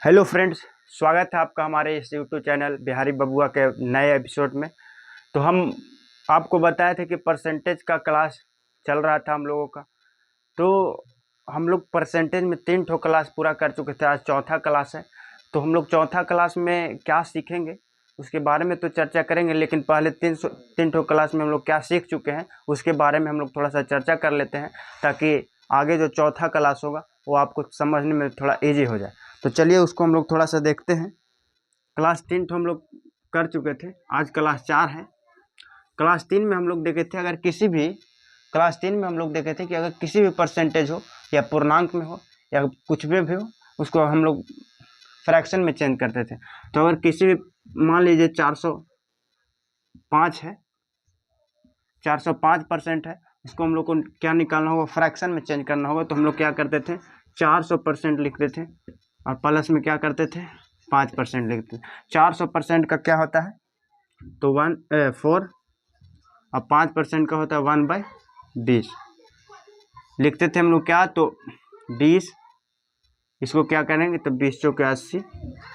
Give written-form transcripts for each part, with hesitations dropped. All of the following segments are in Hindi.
हेलो फ्रेंड्स, स्वागत है आपका हमारे इस यूट्यूब चैनल बिहारी बबुआ के नए एपिसोड में। तो हम आपको बताए थे कि परसेंटेज का क्लास चल रहा था हम लोगों का। तो हम लोग परसेंटेज में 3 ठो क्लास पूरा कर चुके थे। आज चौथा क्लास है। तो हम लोग चौथा क्लास में क्या सीखेंगे उसके बारे में तो चर्चा करेंगे, लेकिन पहले 3 ठो क्लास में हम लोग क्या सीख चुके हैं उसके बारे में हम लोग थोड़ा सा चर्चा कर लेते हैं, ताकि आगे जो चौथा क्लास होगा वो आपको समझने में थोड़ा ईजी हो जाए। तो चलिए उसको हम लोग थोड़ा सा देखते हैं। क्लास 3 तो हम लोग कर चुके थे, आज क्लास 4 है। क्लास 3 में हम लोग देखे थे कि अगर किसी भी परसेंटेज हो या पूर्णांक में हो या कुछ भी हो, उसको हम लोग फ्रैक्शन में चेंज करते थे। तो अगर किसी भी मान लीजिए 405 है, 405% है, उसको हम लोग को क्या निकालना होगा, फ्रैक्शन में चेंज करना होगा। तो हम लोग क्या करते थे, 400% लिखते थे और प्लस में क्या करते थे, 5% लिखते थे। 400% का क्या होता है तो 4 और 5% का होता है 1/20 लिखते थे हम लोग। क्या तो 20, इसको क्या करेंगे तो 20 चौके 80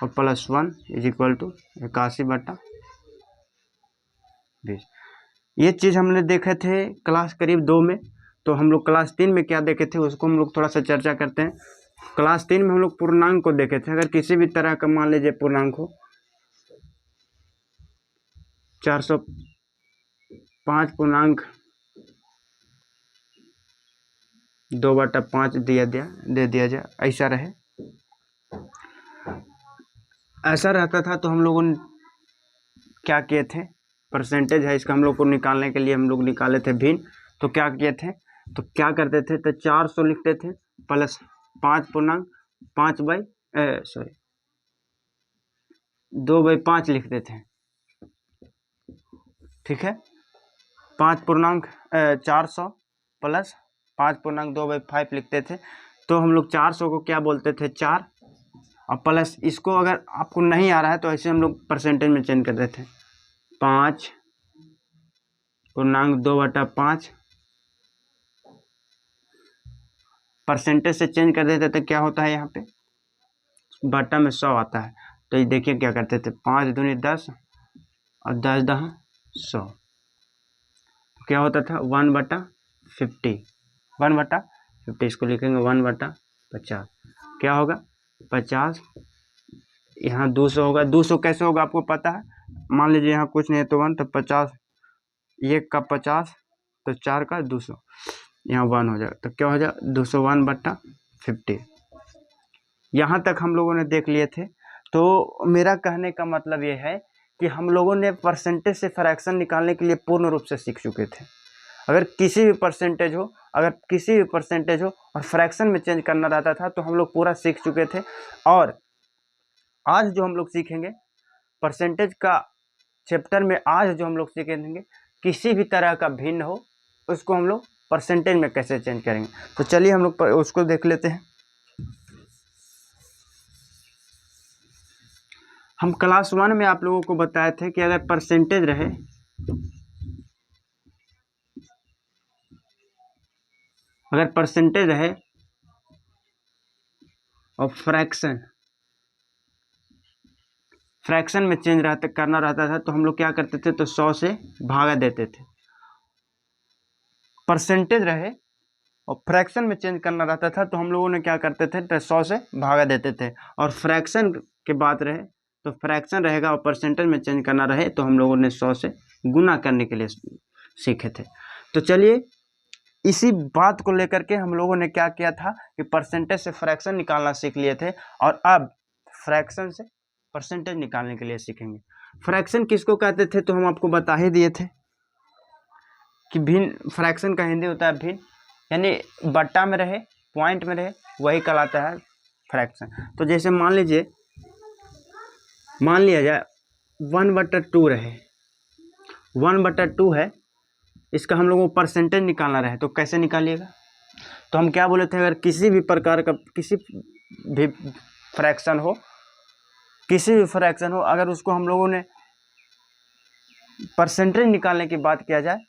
और +1 = 81/20। ये चीज़ हमने देखे थे क्लास करीब 2 में। तो हम लोग क्लास 3 में क्या देखे थे उसको हम लोग थोड़ा सा चर्चा करते हैं। क्लास 3 में हम लोग पूर्णांक को देखे थे। अगर किसी भी तरह का मान लीजिए पूर्णांक हो, 405 पूर्णांक 2/5 दे दिया जाए, ऐसा रहे, ऐसा रहता था। तो हम लोगों ने क्या किए थे, परसेंटेज है इसका हम लोग को निकालने के लिए हम लोग निकाले थे भिन्न। तो क्या किए थे, तो क्या करते थे तो 400 लिखते थे प्लस 5 पूर्णांक 2/5 लिखते थे। ठीक है, 5 पूर्णांक 400 प्लस 5 पूर्णांक 2/5 लिखते थे। तो हम लोग 400 को क्या बोलते थे, 4, और प्लस इसको अगर आपको नहीं आ रहा है तो ऐसे हम लोग परसेंटेज में चेंज करते थे। 5 पूर्णांक 2/5 परसेंटेज से चेंज कर देते थे। क्या होता है यहाँ पे बटा में 100 आता है। तो ये देखिए क्या करते थे, 5 दूनी 10 और 10 दहा 100। क्या होता था 1/50, 1/50 इसको लिखेंगे 1/50। क्या होगा 50, यहाँ 200 होगा। 200 कैसे होगा आपको पता है, मान लीजिए यहाँ कुछ नहीं है तो 1, तो 50, 1 का 50 तो 4 का 200, यहाँ 1 हो जाएगा। तो क्या हो जाएगा 201/50। यहाँ तक हम लोगों ने देख लिए थे। तो मेरा कहने का मतलब ये है कि हम लोगों ने परसेंटेज से फ्रैक्शन निकालने के लिए पूर्ण रूप से सीख चुके थे। अगर किसी भी परसेंटेज हो और फ्रैक्शन में चेंज करना रहता था तो हम लोग पूरा सीख चुके थे। और आज जो हम लोग सीखेंगे परसेंटेज का चैप्टर में, आज जो हम लोग सीखेंगे किसी भी तरह का भिन्न हो उसको हम लोग परसेंटेज में कैसे चेंज करेंगे। तो चलिए हम लोग उसको देख लेते हैं। हम क्लास 1 में आप लोगों को बताए थे कि अगर परसेंटेज रहे, और फ्रैक्शन में चेंज करना रहता था तो हम लोग क्या करते थे तो 100 से भागा देते थे। परसेंटेज रहे और फ्रैक्शन में चेंज करना रहता था तो हम लोगों ने क्या करते थे तो 100 से भागा देते थे। और फ्रैक्शन के बात रहे तो फ्रैक्शन रहेगा और परसेंटेज में चेंज करना रहे तो हम लोगों ने 100 से गुना करने के लिए सीखे थे। तो चलिए इसी बात को लेकर के हम लोगों ने क्या किया था कि परसेंटेज से फ्रैक्शन निकालना सीख लिए थे और अब फ्रैक्शन से परसेंटेज निकालने के लिए सीखेंगे। फ्रैक्शन किसको कहते थे तो हम आपको बता ही दिए थे कि भिन्न, फ्रैक्शन का हिंदी होता है भिन्न, यानी बट्टा में रहे, पॉइंट में रहे, वही कहलाता है फ्रैक्शन। तो जैसे मान लिया जाए 1/2 रहे, 1/2 है, इसका हम लोगों को परसेंटेज निकालना रहे तो कैसे निकालिएगा। तो हम क्या बोले थे, अगर किसी भी प्रकार का किसी भी फ्रैक्शन हो, अगर उसको हम लोगों ने परसेंटेज निकालने की बात किया जाए,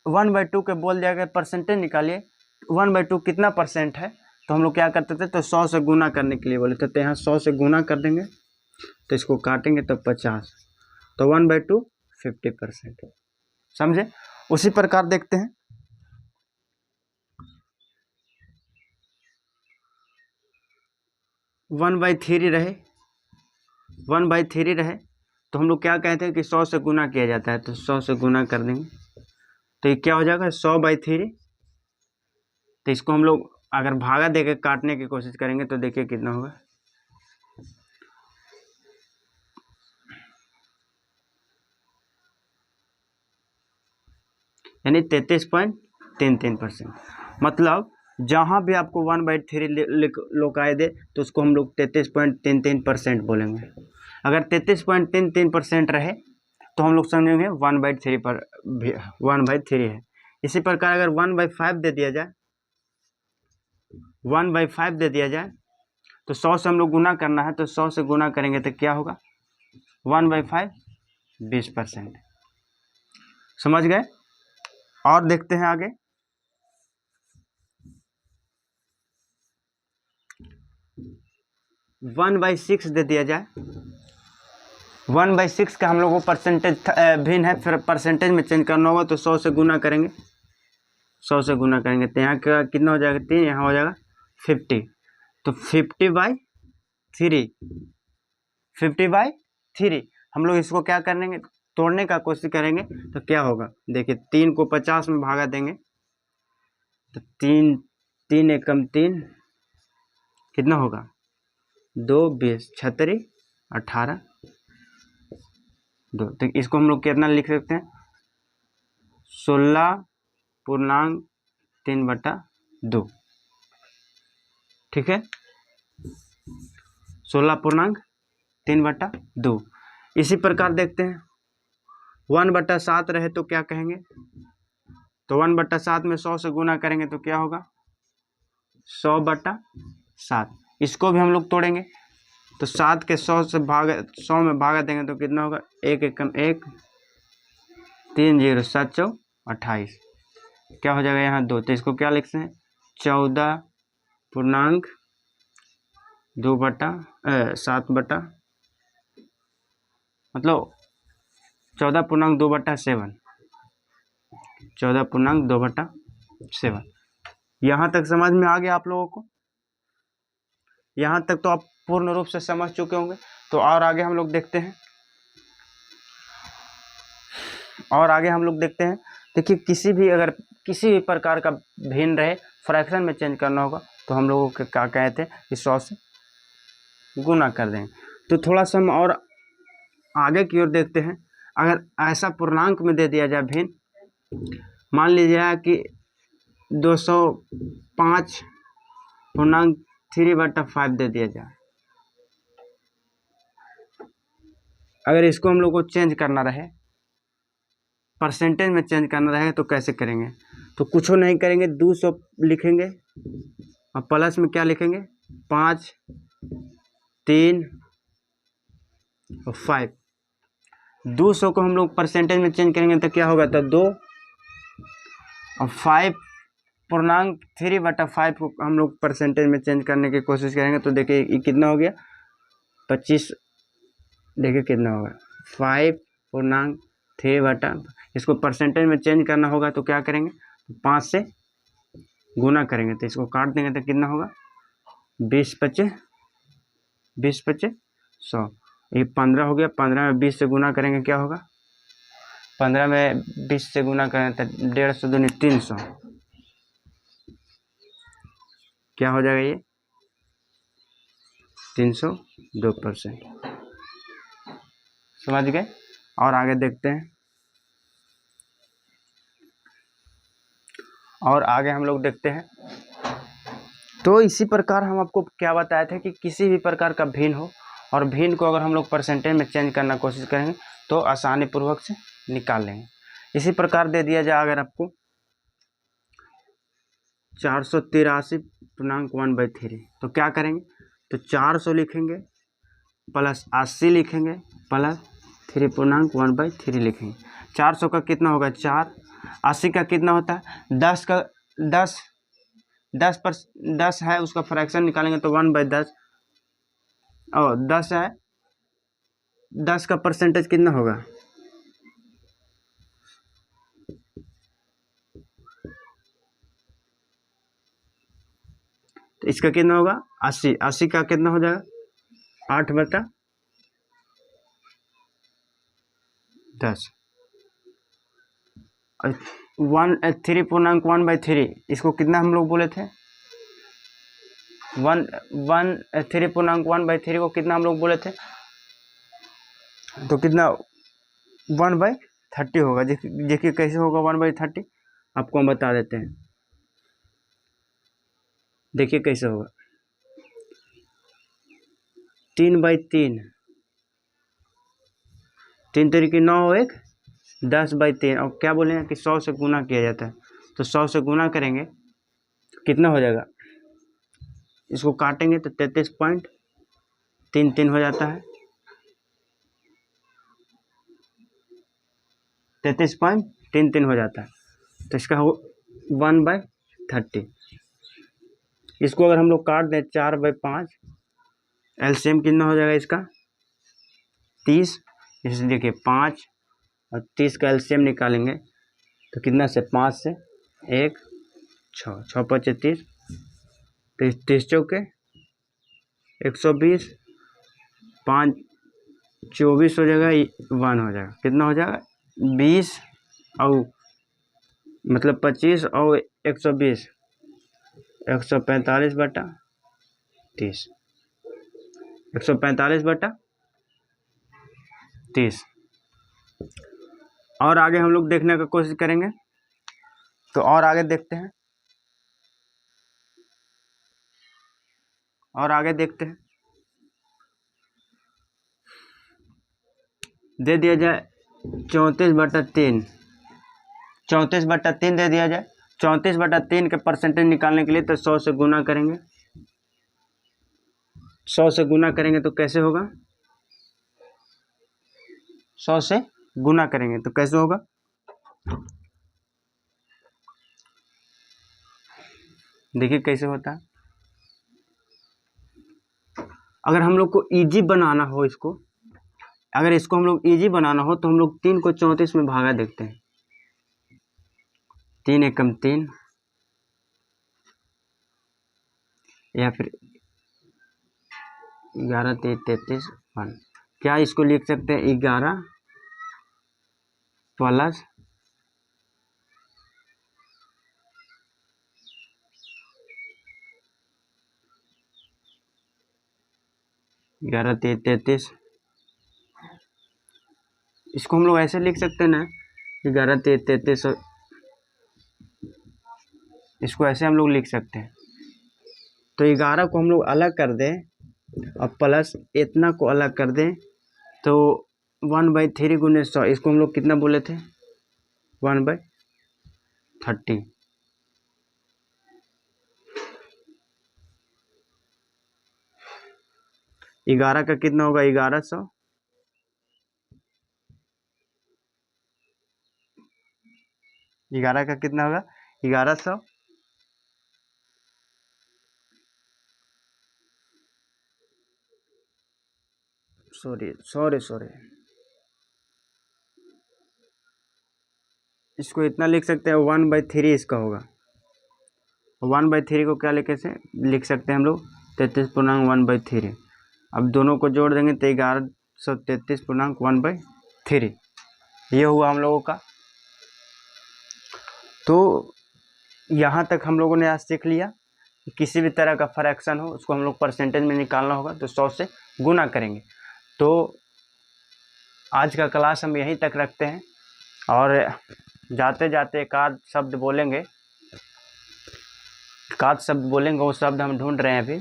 1/2 के बोल दिया गया परसेंटेज निकालिए, 1/2 कितना परसेंट है तो हम लोग क्या करते थे, तो 100 से गुना करने के लिए बोले थे, तो यहाँ 100 से गुना कर देंगे, तो इसको काटेंगे तो 50, तो 1/2 50%। समझे? उसी प्रकार देखते हैं 1/3 रहे, 1/3 रहे, तो हम लोग क्या कहते हैं कि 100 से गुना किया जाता है, तो 100 से गुना कर देंगे, तो ये क्या हो जाएगा 100/3। तो इसको हम लोग अगर भागा देके काटने की कोशिश करेंगे तो देखिए कितना होगा, यानी 33.33%। मतलब जहाँ भी आपको 1/3 लोकाए दे तो उसको हम लोग 33.33% बोलेंगे। अगर 33.33% रहे तो हम लोग समझेंगे 1/3 पर 1/3 है। इसी प्रकार अगर 1/5 दे दिया जाए, 1/5 दे दिया जाए, तो 100 से हम लोग गुना करना है, तो 100 से गुना करेंगे तो क्या होगा 1/5 20%। समझ गए? और देखते हैं आगे, 1/6 दे दिया जाए, 1/6 का हम लोग को परसेंटेज भिन्न है, फिर परसेंटेज में चेंज करना होगा, तो 100 से गुना करेंगे, 100 से गुना करेंगे तो यहाँ का कितना हो जाएगा 3, यहाँ हो जाएगा 50, तो 50/3, 50/3 हम लोग इसको क्या करेंगे, तोड़ने का कोशिश करेंगे, तो क्या होगा देखिए 3 को 50 में भागा देंगे, तो 3 एकम 3 कितना होगा 2 20 36 18 2, तो इसको हम लोग कितना लिख सकते हैं 16.3/2। ठीक है, 16.3/2। इसी प्रकार देखते हैं 1/7 रहे तो क्या कहेंगे, तो 1/7 में 100 से गुना करेंगे तो क्या होगा 100/7। इसको भी हम लोग तोड़ेंगे, तो 7 के 100 में भागा देंगे तो कितना होगा 1 एकम 1, 3 0 7 4 28, क्या हो जाएगा यहाँ 2, तो इसको क्या लिखते हैं 14.2/7 मतलब 14.2/7, 14.2/7। यहाँ तक समझ में आ गया आप लोगों को? यहाँ तक तो आप पूर्ण रूप से समझ चुके होंगे। तो और आगे हम लोग देखते हैं, देखिए किसी भी प्रकार का भिन्न रहे, फ्रैक्शन में चेंज करना होगा, तो हम लोगों के क्या कहते हैं कि 100 से गुना कर देंगे। तो थोड़ा सा हम और आगे की ओर देखते हैं, अगर ऐसा पूर्णांक में दे दिया जाए भिन्न, मान लीजिए कि 205.3/5 दे दिया जाए, अगर इसको हम लोग को चेंज करना रहे, परसेंटेज में चेंज करना रहे, तो कैसे करेंगे, तो कुछ नहीं करेंगे, 200 लिखेंगे और प्लस में क्या लिखेंगे 5 3 और 5। 200 को हम लोग परसेंटेज में चेंज करेंगे तो क्या होगा, तो 2 और 5.3/5 को हम लोग परसेंटेज में चेंज करने की कोशिश करेंगे, तो देखिए ये कितना हो गया 25, देखिए कितना होगा 5.3/, इसको परसेंटेज में चेंज करना होगा तो क्या करेंगे 5 से गुना करेंगे, तो इसको काट देंगे तो कितना होगा 20 5 100, ये 15 हो गया, 15 में 20 से गुना करेंगे क्या होगा, 15 में 20 से गुना करें तो 150 दूनी 300, क्या हो जाएगा ये 302%। समझ गए? और आगे देखते हैं, और आगे हम लोग देखते हैं। तो इसी प्रकार हम आपको क्या बताए थे कि किसी भी प्रकार का भिन्न हो और भिन्न को अगर हम लोग परसेंटेज में चेंज करना कोशिश करेंगे तो आसानी पूर्वक से निकाल लेंगे। इसी प्रकार दे दिया जाए अगर आपको 483.1/3, तो क्या करेंगे, तो 400 लिखेंगे प्लस 80 लिखेंगे प्लस 3.1/3 लिखेंगे। 400 का कितना होगा 4, 80 का कितना होता है 10 का 10 10 है, उसका फ्रैक्शन निकालेंगे तो 1/10, और 10 है, 10 का परसेंटेज कितना होगा? तो इसका कितना होगा? 80। 80 का कितना हो जाएगा? 8/10। 3.1/3, इसको कितना हम लोग बोले थे? 3.1/3 को कितना हम लोग बोले थे? तो कितना? 1/30 होगा। देखिए कैसे होगा 1/30, आपको हम बता देते हैं। देखिए कैसे होगा। 3/3, 3 तरीके 9 और 1 10/3, और क्या बोलेंगे कि 100 से गुना किया जाता है, तो 100 से गुना करेंगे तो कितना हो जाएगा? इसको काटेंगे तो 33.33 हो जाता है। 33.33 हो जाता है। तो इसका हो 1/30। इसको अगर हम लोग काट दें 4/5, एलसीएम कितना हो जाएगा इसका? 30। जैसे देखिए 5 और 30 का एलसीएम निकालेंगे तो कितना से? 5 से 1 6, 6×5 = 30, 30 चौके 120, 5 24 हो जाएगा, 1 हो जाएगा। कितना हो जाएगा? 20 और मतलब 25 और 120, 145/30, 145/30। और आगे हम लोग देखने का कोशिश करेंगे, तो और आगे देखते हैं, और आगे देखते हैं। दे दिया जाए 34/3, 34/3 दे दिया जाए। 34/3 के परसेंटेज निकालने के लिए तो 100 से गुना करेंगे। 100 से गुना करेंगे तो कैसे होगा? 100 से गुना करेंगे तो कैसे होगा? देखिए कैसे होता है। अगर हम लोग को इजी बनाना हो इसको, अगर इसको हम लोग इजी बनाना हो तो हम लोग 3 को 34 में भागा देखते हैं। 3 एकम 3, या फिर 11 3 33 1। क्या इसको लिख सकते हैं? 11 प्लस 11 3 33। इसको हम लोग ऐसे लिख सकते हैं ना, 11 3 33, इसको ऐसे हम लोग लिख सकते हैं। तो 11 को हम लोग अलग कर दें और प्लस इतना को अलग कर दें तो 1/3 गुने 100, इसको हम लोग कितना बोले थे? 1/30। 11 का कितना होगा? 1100। 11 का कितना होगा? 1100। सॉरी, इसको इतना लिख सकते हैं 1/3 इसका होगा। 1/3 को क्या लिख सकते हैं हम लोग? 33.1/3। अब दोनों को जोड़ देंगे तो 1133.1/3, ये हुआ हम लोगों का। तो यहाँ तक हम लोगों ने आज सीख लिया कि किसी भी तरह का फ्रैक्शन हो उसको हम लोग परसेंटेज में निकालना होगा तो 100 से गुना करेंगे। तो आज का क्लास हम यहीं तक रखते हैं, और जाते जाते एक आध शब्द बोलेंगे, वो शब्द हम ढूंढ रहे हैं अभी।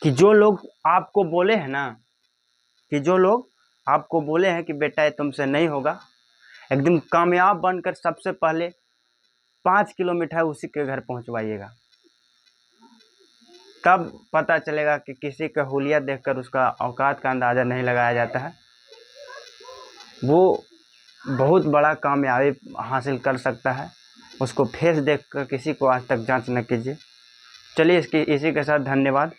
कि जो लोग आपको बोले हैं कि बेटा ये तुमसे नहीं होगा, एकदम कामयाब बनकर सबसे पहले 5 किलो मिठाई उसी के घर पहुंचवाइएगा। तब पता चलेगा कि किसी का हुलिया देखकर उसका औकात का अंदाज़ा नहीं लगाया जाता है। वो बहुत बड़ा कामयाबी हासिल कर सकता है। उसको फेस देखकर किसी को आज तक जांच न कीजिए। चलिए इसी के साथ धन्यवाद।